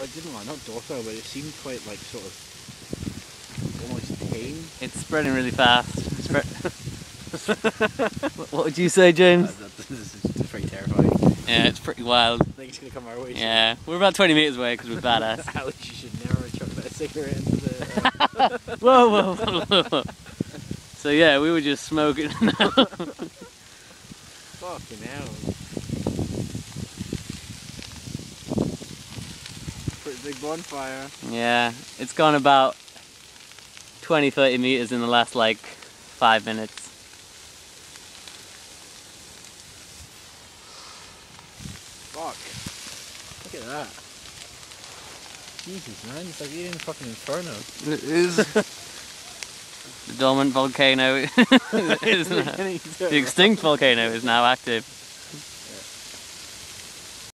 I didn't like, not docile, but it seemed quite like sort of almost tame. It's spreading really fast. What would you say, James? This is just very terrifying. Yeah, it's pretty wild. I think it's going to come our way. Yeah, we're about 20 metres away because we're badass. Alex, you should never chuck that cigarette into the... Whoa, whoa, whoa, whoa. So yeah, we were just smoking. Fucking hell. Pretty big bonfire. Yeah, it's gone about 20-30 metres in the last like 5 minutes. Fuck. Look at that. Jesus, man, it's like eating fucking inferno. It is. The dormant volcano is now, the extinct volcano is now active.